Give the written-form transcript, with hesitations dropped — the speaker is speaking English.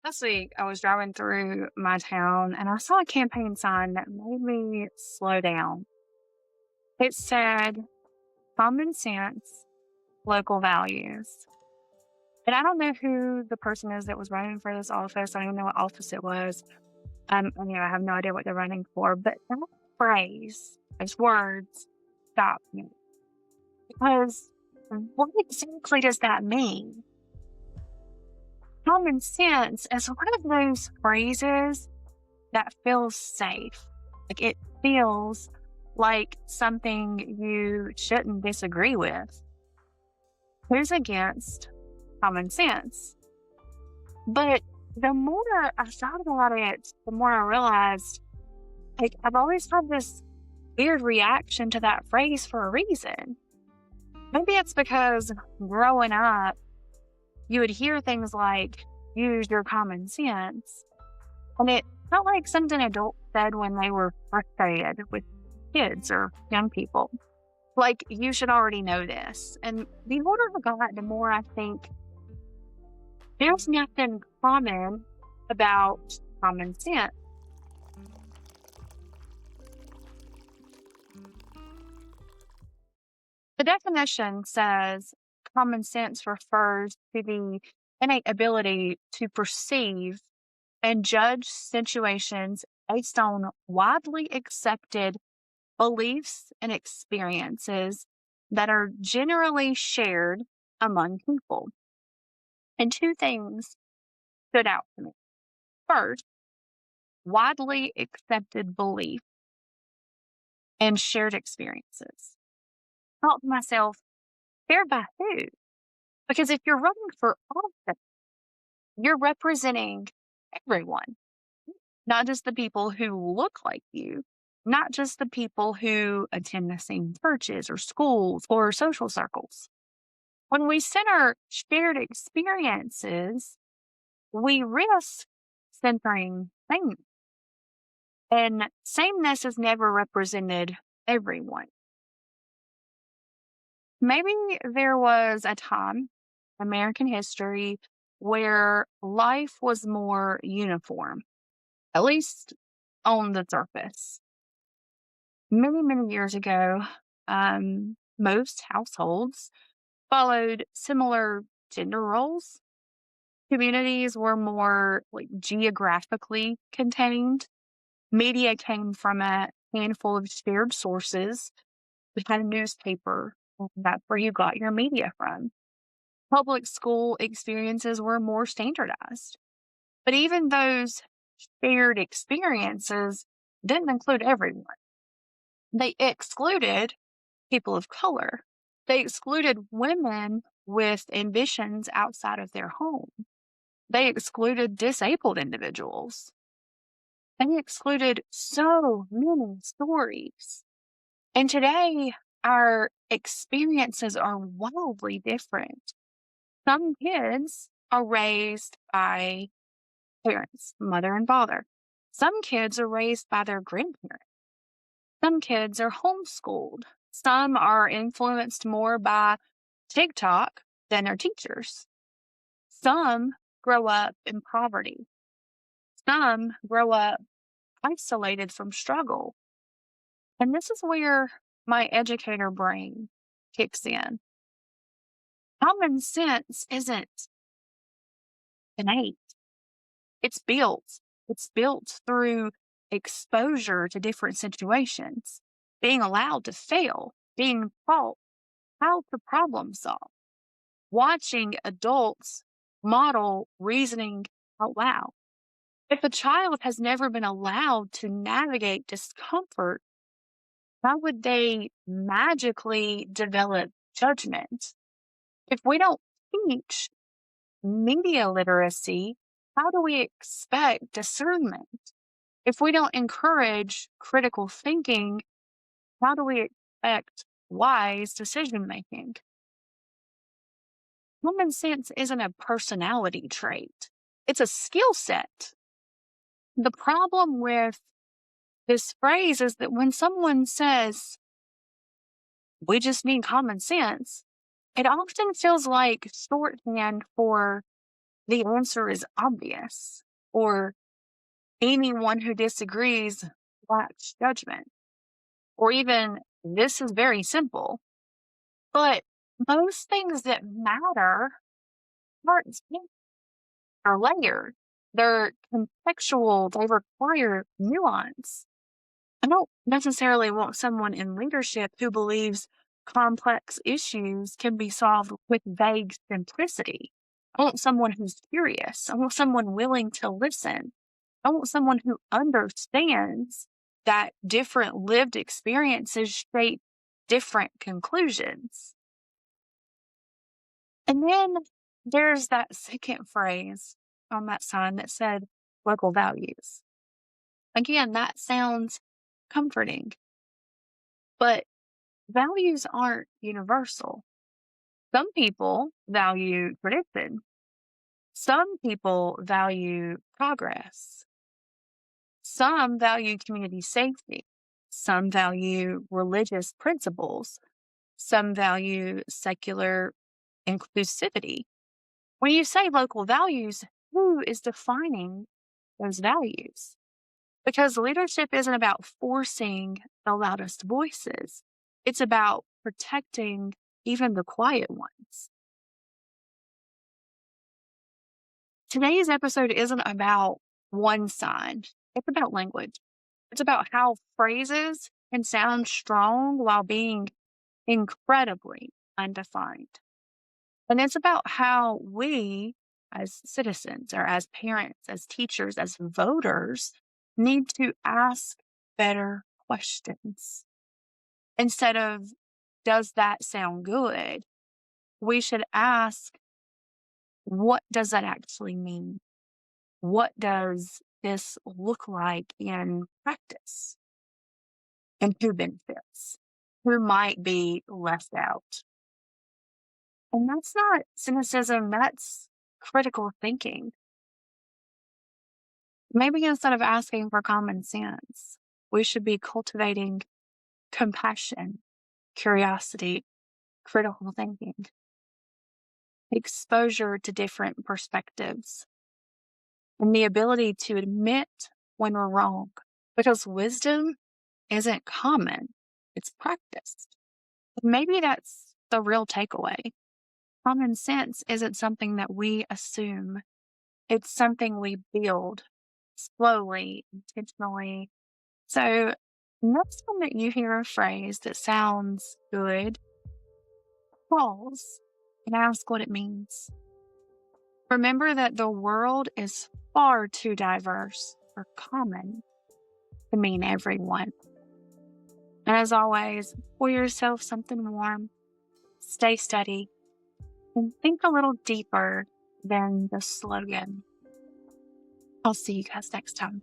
Last week, I was driving through my town and I saw a campaign sign that made me slow down. It said, common sense, local values. And I don't know who the person is that was running for this office. I don't even know what office it was. I have no idea what they're running for, but that phrase, those words, stopped me. Because what exactly does that mean? Common sense is one of those phrases that feels safe. Like it feels like something you shouldn't disagree with. Who's against common sense? But the more I thought about it, the more I realized like I've always had this weird reaction to that phrase for a reason. Maybe it's because growing up, you would hear things like use your common sense. And it felt like something adults said when they were frustrated with kids or young people. Like, you should already know this. And the older I got, the more I think there's nothing common about common sense. The definition says common sense refers to the innate ability to perceive and judge situations based on widely accepted beliefs and experiences that are generally shared among people. And two things stood out to me. First, widely accepted belief and shared experiences. I thought to myself, shared by who? Because if you're running for office, you're representing everyone, not just the people who look like you, not just the people who attend the same churches or schools or social circles. When we center shared experiences, we risk centering sameness. And sameness has never represented everyone. Maybe there was a time, American history, where life was more uniform, at least on the surface. Many, many years ago, most households followed similar gender roles. Communities were more like geographically contained. Media came from a handful of shared sources. We had a newspaper, and that's where you got your media from. Public school experiences were more standardized. But even those shared experiences didn't include everyone. They excluded people of color. They excluded women with ambitions outside of their home. They excluded disabled individuals. They excluded so many stories. And today, our experiences are wildly different. Some kids are raised by parents, mother and father. Some kids are raised by their grandparents. Some kids are homeschooled. Some are influenced more by TikTok than their teachers. Some grow up in poverty. Some grow up isolated from struggle. And this is where my educator brain kicks in. Common sense isn't innate. It's built. It's built through exposure to different situations, being allowed to fail, being taught how to problem solve, watching adults model reasoning out loud. If a child has never been allowed to navigate discomfort, how would they magically develop judgment? If we don't teach media literacy, how do we expect discernment? If we don't encourage critical thinking, how do we expect wise decision making? Common sense isn't a personality trait, it's a skill set. The problem with this phrase is that when someone says, we just need common sense, it often feels like shorthand for the answer is obvious, or anyone who disagrees lacks judgment, or even this is very simple. But most things that matter aren't simple, are layered. They're contextual, they require nuance. I don't necessarily want someone in leadership who believes complex issues can be solved with vague simplicity. I want someone who's curious. I want someone willing to listen. I want someone who understands that different lived experiences shape different conclusions. And then there's that second phrase on that sign that said local values. Again, that sounds comforting, but values aren't universal. Some people value tradition. Some people value progress. Some value community safety. Some value religious principles. Some value secular inclusivity. When you say local values, who is defining those values? Because leadership isn't about forcing the loudest voices, it's about protecting even the quiet ones. Today's episode isn't about one sign, it's about language. It's about how phrases can sound strong while being incredibly undefined. And it's about how we, as citizens or as parents, as teachers, as voters, need to ask better questions. Instead of, does that sound good? We should ask, what does that actually mean? What does this look like in practice? And who benefits? Who might be left out? And that's not cynicism, that's critical thinking. Maybe instead of asking for common sense, we should be cultivating compassion, curiosity, critical thinking, exposure to different perspectives, and the ability to admit when we're wrong. Because wisdom isn't common, it's practiced. Maybe that's the real takeaway. Common sense isn't something that we assume, it's something we build slowly, intentionally. So, next time that you hear a phrase that sounds good, pause and ask what it means. Remember that the world is far too diverse or common to mean everyone. And as always, pour yourself something warm, stay steady, and think a little deeper than the slogan. I'll see you guys next time.